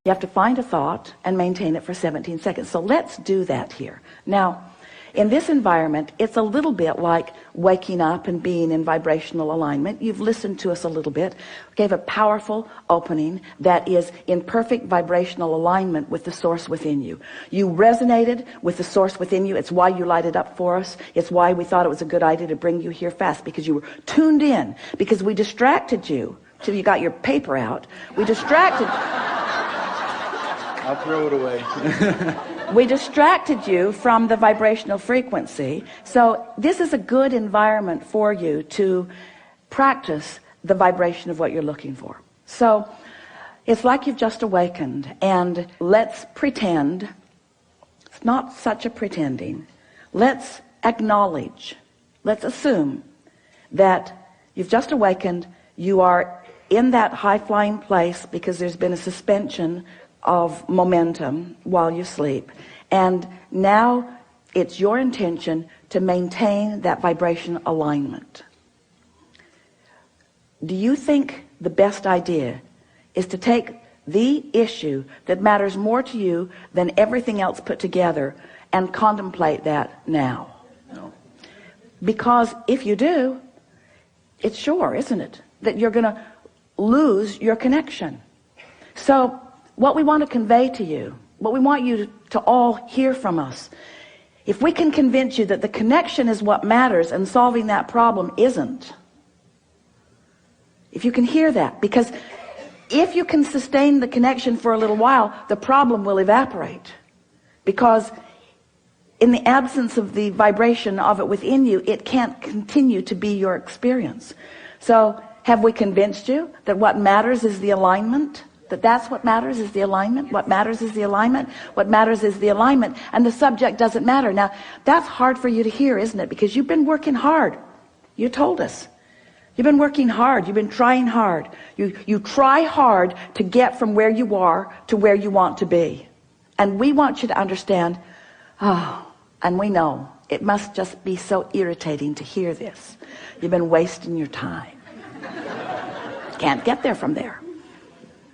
You have to find a thought and maintain it for 17 seconds. So let's do that here. Now, in this environment, it's a little bit like waking up and being in vibrational alignment. You've listened to us a little bit, gave a powerful opening that is in perfect vibrational alignment with the source within you. You resonated with the source within you. It's why you lighted up for us. It's why we thought it was a good idea to bring you here fast, because you were tuned in, because we distracted you till you got your paper out. We distracted. I'll throw it away. We distracted you from the vibrational frequency. So this is a good environment for you to practice the vibration of what you're looking for. So it's like you've just awakened, and let's pretend, it's not such a pretending, let's acknowledge, let's assume that you've just awakened, you are in that high-flying place because there's been a suspension of momentum while you sleep, and now it's your intention to maintain that vibration alignment. Do you think the best idea is to take the issue that matters more to you than everything else put together and contemplate that now? No. Because if you do, it's sure, isn't it, that you're going to lose your connection. So what we want to convey to you, what we want you to all hear from us, if we can convince you that the connection is what matters and solving that problem isn't, if you can hear that, because if you can sustain the connection for a little while, the problem will evaporate, because in the absence of the vibration of it within you, it can't continue to be your experience. So have we convinced you that what matters is the alignment? That that's what matters is the alignment? What matters is the alignment? What matters is the alignment, and the subject doesn't matter. Now, that's hard for you to hear, isn't it? Because you've been working hard. You told us. You've been working hard. You've been trying hard. You try hard to get from where you are to where you want to be. And we want you to understand, and we know, it must just be so irritating to hear this. You've been wasting your time. Can't get there from there.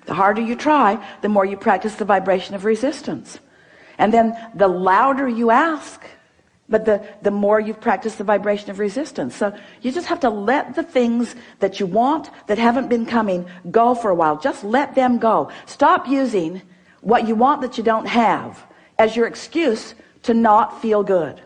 The harder you try, the more you practice the vibration of resistance. And then the louder you ask, but the more you've practiced the vibration of resistance. So you just have to let the things that you want that haven't been coming go for a while. Just let them go. Stop using what you want that you don't have as your excuse to not feel good.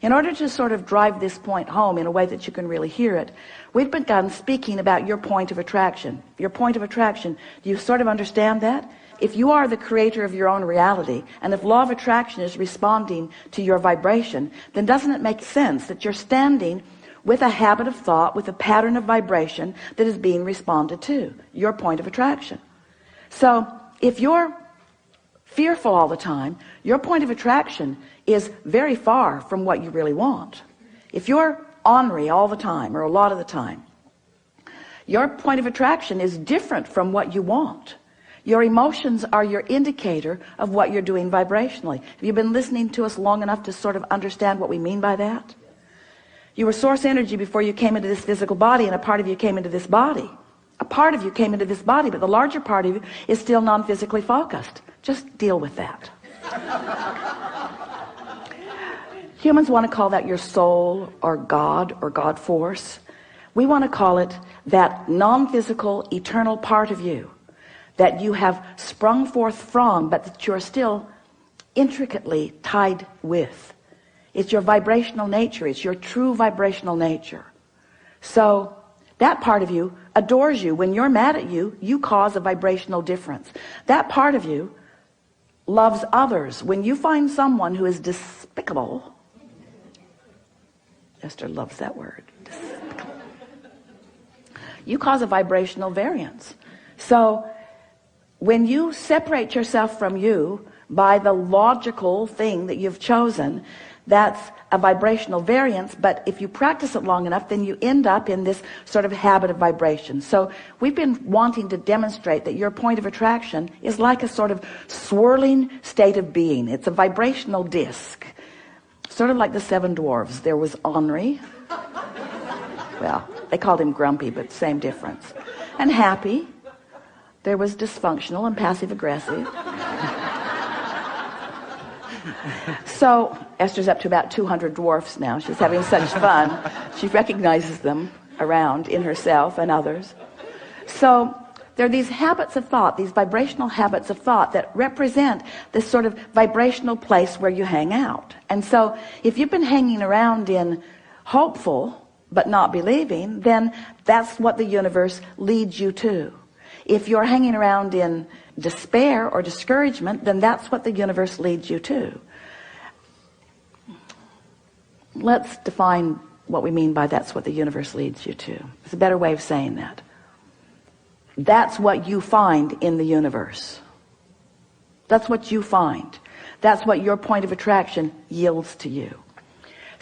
In order to sort of drive this point home in a way that you can really hear it, we've begun speaking about your point of attraction. Your point of attraction, do you sort of understand that? If you are the creator of your own reality, and if law of attraction is responding to your vibration, then doesn't it make sense that you're standing with a habit of thought, with a pattern of vibration that is being responded to, your point of attraction? So if you're fearful all the time, your point of attraction is very far from what you really want. If you're ornery all the time, or a lot of the time, your point of attraction is different from what you want. Your emotions are your indicator of what you're doing vibrationally. Have you been listening to us long enough to sort of understand what we mean by that? You were source energy before you came into this physical body, and a part of you came into this body. A part of you came into this body, but the larger part of you is still non-physically focused. Just deal with that. Humans want to call that your soul or God force. We want to call it that non-physical eternal part of you that you have sprung forth from, but that you're still intricately tied with. It's your vibrational nature. It's your true vibrational nature. So that part of you adores you. When you're mad at you, you cause a vibrational difference. That part of you loves others. When you find someone who is despicable, Esther loves that word, despicable, you cause a vibrational variance. So when you separate yourself from you by the logical thing that you've chosen, that's a vibrational variance. But if you practice it long enough, then you end up in this sort of habit of vibration. So we've been wanting to demonstrate that your point of attraction is like a sort of swirling state of being. It's a vibrational disc, sort of like the seven dwarfs. There was Henri, well, they called him grumpy, but same difference, and happy, There was dysfunctional and passive aggressive. So Esther's up to about 200 dwarfs now. She's having such fun. She recognizes them around in herself and others. So there are these habits of thought, these vibrational habits of thought that represent this sort of vibrational place where you hang out. And so if you've been hanging around in hopeful but not believing, then that's what the universe leads you to. If you're hanging around in despair or discouragement, then that's what the universe leads you to. Let's define what we mean by that's what the universe leads you to. It's a better way of saying that. That's what you find in the universe. That's what you find. That's what your point of attraction yields to you.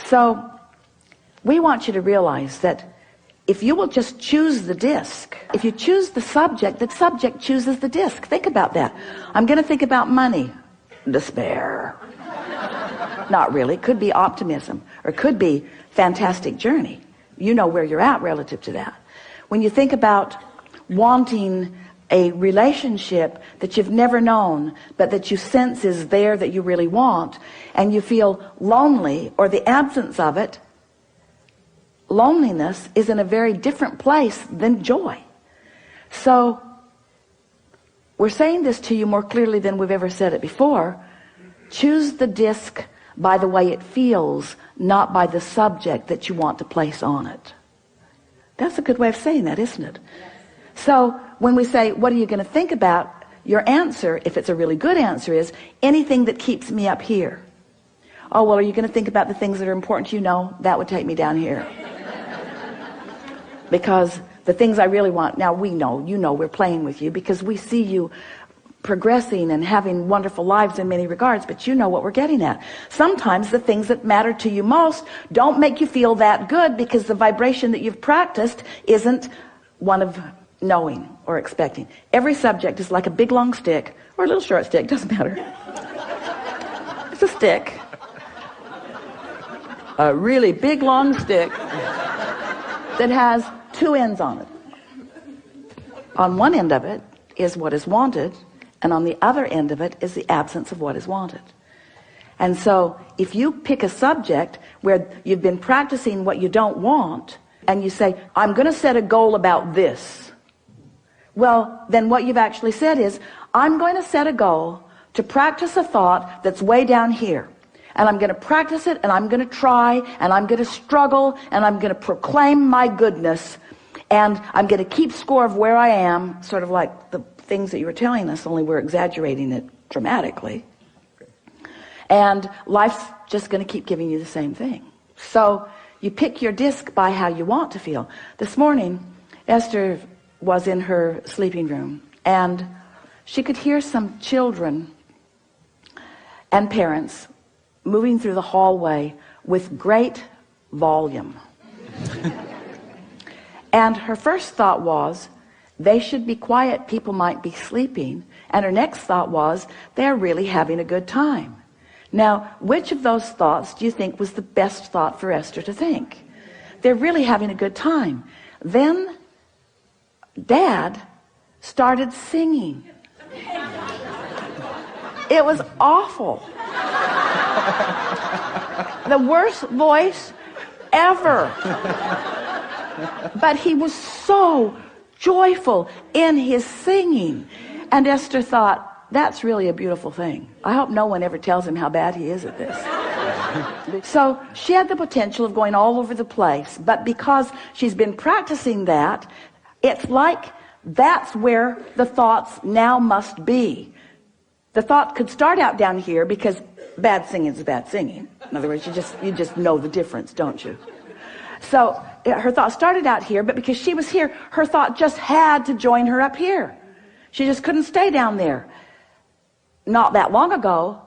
So we want you to realize that if you will just choose the disc, if you choose the subject chooses the disc. Think about that. I'm going to think about money. Despair. Not really. Could be optimism, or could be fantastic journey. You know where you're at relative to that. When you think about wanting a relationship that you've never known, but that you sense is there, that you really want, and you feel lonely or the absence of it, loneliness is in a very different place than joy. So we're saying this to you more clearly than we've ever said it before. Choose the disc by the way it feels, not by the subject that you want to place on it. That's a good way of saying that, isn't it? So when we say, what are you going to think about? Your answer, if it's a really good answer, is anything that keeps me up here. Oh, well, are you going to think about the things that are important to you? No, that would take me down here. Because the things I really want, now we know, you know, we're playing with you because we see you progressing and having wonderful lives in many regards, but you know what we're getting at. Sometimes the things that matter to you most don't make you feel that good because the vibration that you've practiced isn't one of knowing or expecting. Every subject is like a big long stick or a little short stick, doesn't matter. It's a stick. A really big long stick that has two ends on it. On one end of it is what is wanted, and on the other end of it is the absence of what is wanted. And so if you pick a subject where you've been practicing what you don't want, and you say, I'm going to set a goal about this, well, then what you've actually said is, I'm going to set a goal to practice a thought that's way down here. And I'm going to practice it, and I'm going to try, and I'm going to struggle, and I'm going to proclaim my goodness, and I'm going to keep score of where I am, sort of like the things that you were telling us, only we're exaggerating it dramatically. And life's just going to keep giving you the same thing. So you pick your disc by how you want to feel. This morning, Esther was in her sleeping room, and she could hear some children and parents moving through the hallway with great volume. And her first thought was, they should be quiet, people might be sleeping. And her next thought was, they're really having a good time. Now, which of those thoughts do you think was the best thought for Esther to think? They're really having a good time. Then Dad started singing. It was awful. The worst voice ever. But he was so joyful in his singing. And Esther thought, that's really a beautiful thing. I hope no one ever tells him how bad he is at this. So she had the potential of going all over the place, but because she's been practicing that, it's like that's where the thoughts now must be. The thought could start out down here because bad singing is bad singing. In other words, you just know the difference, don't you? So her thought started out here, but because she was here, her thought just had to join her up here. She just couldn't stay down there. Not that long ago,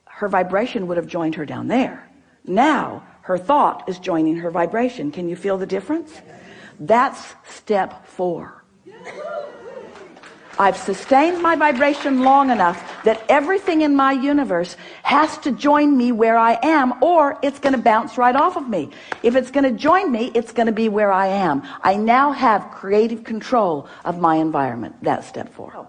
her vibration would have joined her down there. Now, her thought is joining her vibration. Can you feel the difference? That's step 4. I've sustained my vibration long enough that everything in my universe has to join me where I am, or it's going to bounce right off of me. If it's going to join me, it's going to be where I am. I now have creative control of my environment. That's step 4.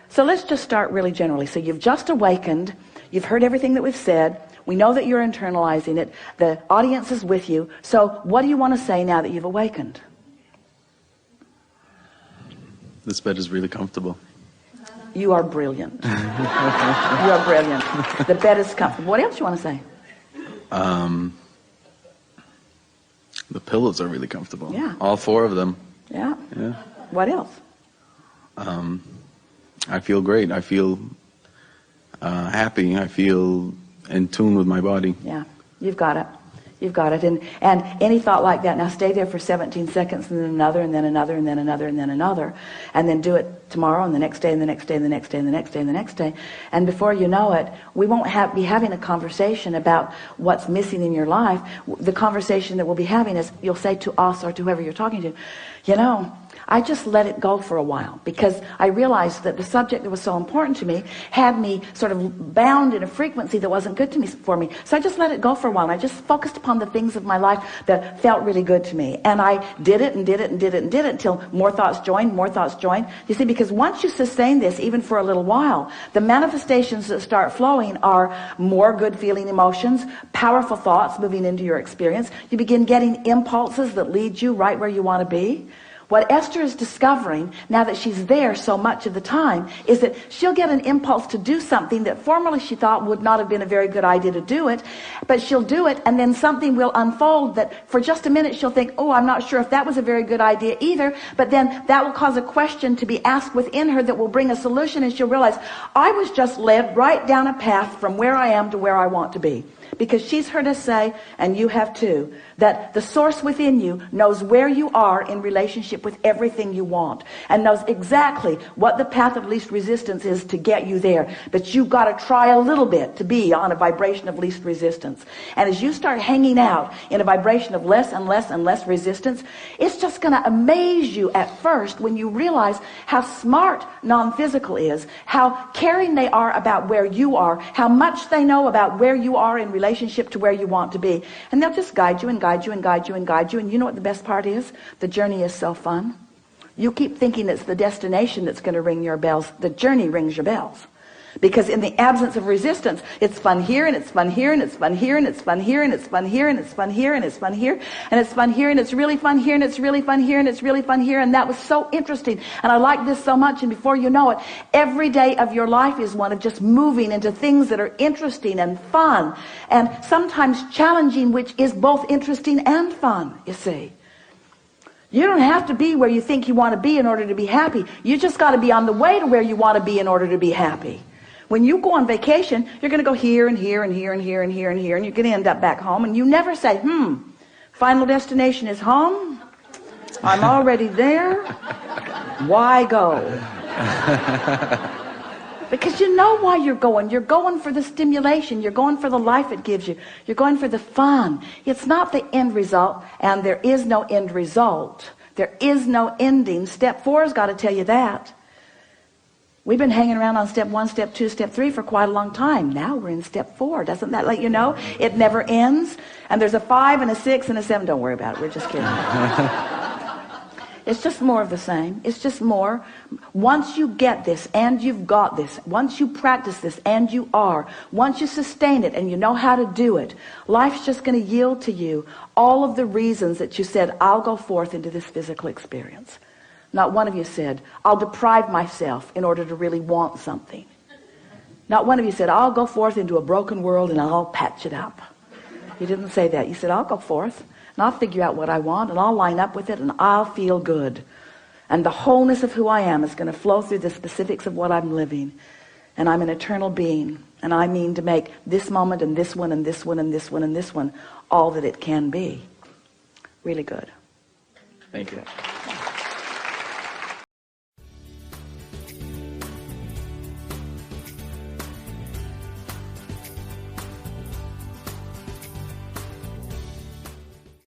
So let's just start really generally. So you've just awakened. You've heard everything that we've said. We know that you're internalizing it. The audience is with you. So what do you want to say now that you've awakened? This bed is really comfortable. You are brilliant. You are brilliant. The bed is comfortable. What else you want to say? The pillows are really comfortable. Yeah. All 4 of them. Yeah. Yeah. What else? I feel great. I feel happy. I feel in tune with my body. Yeah. You've got it. You've got it. And any thought like that, now stay there for 17 seconds, and then another, and then another, and then another, and then another. And then do it tomorrow, and the next day, and the next day, and the next day, and the next day, and the next day. And before you know it, we won't be having a conversation about what's missing in your life. The conversation that we'll be having is, you'll say to us or to whoever you're talking to, you know, I just let it go for a while because I realized that the subject that was so important to me had me sort of bound in a frequency that wasn't good to me for me. So I just let it go for a while, and I just focused upon the things of my life that felt really good to me. And I did it and did it and did it and did it until more thoughts joined, more thoughts joined. You see, because once you sustain this, even for a little while, the manifestations that start flowing are more good feeling emotions, powerful thoughts moving into your experience. You begin getting impulses that lead you right where you want to be. What Esther is discovering, now that she's there so much of the time, is that she'll get an impulse to do something that formerly she thought would not have been a very good idea to do it, but she'll do it, and then something will unfold that for just a minute she'll think, oh, I'm not sure if that was a very good idea either, but then that will cause a question to be asked within her that will bring a solution, and she'll realize, I was just led right down a path from where I am to where I want to be. Because she's heard us say, and you have too, that the source within you knows where you are in relationship with everything you want, and knows exactly what the path of least resistance is to get you there. But you've got to try a little bit to be on a vibration of least resistance. And as you start hanging out in a vibration of less and less and less resistance, it's just going to amaze you at first when you realize how smart non-physical is, how caring they are about where you are, how much they know about where you are in relationship to where you want to be. And they'll just guide you and guide you and guide you and guide you. And you know what the best part is? The journey is so fun. You keep thinking it's the destination that's going to ring your bells. The journey rings your bells. Because in the absence of resistance, it's fun here, and it's fun here, and it's fun here, and it's fun here, and it's fun here, and it's fun here, and it's fun here, and it's fun here, and it's really fun here, and it's really fun here, and it's really fun here. And that was so interesting. And I like this so much. And before you know it, every day of your life is one of just moving into things that are interesting and fun, and sometimes challenging, which is both interesting and fun, you see. You don't have to be where you think you want to be in order to be happy. You just got to be on the way to where you want to be in order to be happy. When you go on vacation, you're going to go here and here and here and here and here and here, and you're going to end up back home, and you never say, final destination is home. I'm already there. Why go? Because you know why you're going. You're going for the stimulation. You're going for the life it gives you. You're going for the fun. It's not the end result, and there is no end result. There is no ending. Step 4 has got to tell you that. We've been hanging around on step 1, step 2, step 3 for quite a long time. Now we're in step 4. Doesn't that let you know? It never ends. And there's a 5 and a 6 and a 7. Don't worry about it. We're just kidding. It's just more of the same. It's just more. Once you get this and you've got this, once you practice this and you are, once you sustain it and you know how to do it, life's just going to yield to you all of the reasons that you said, I'll go forth into this physical experience. Not one of you said, I'll deprive myself in order to really want something. Not one of you said, I'll go forth into a broken world and I'll patch it up. You didn't say that. You said, I'll go forth and I'll figure out what I want and I'll line up with it and I'll feel good. And the wholeness of who I am is going to flow through the specifics of what I'm living. And I'm an eternal being. And I mean to make this moment and this one and this one and this one and this one all that it can be. Really good. Thank you.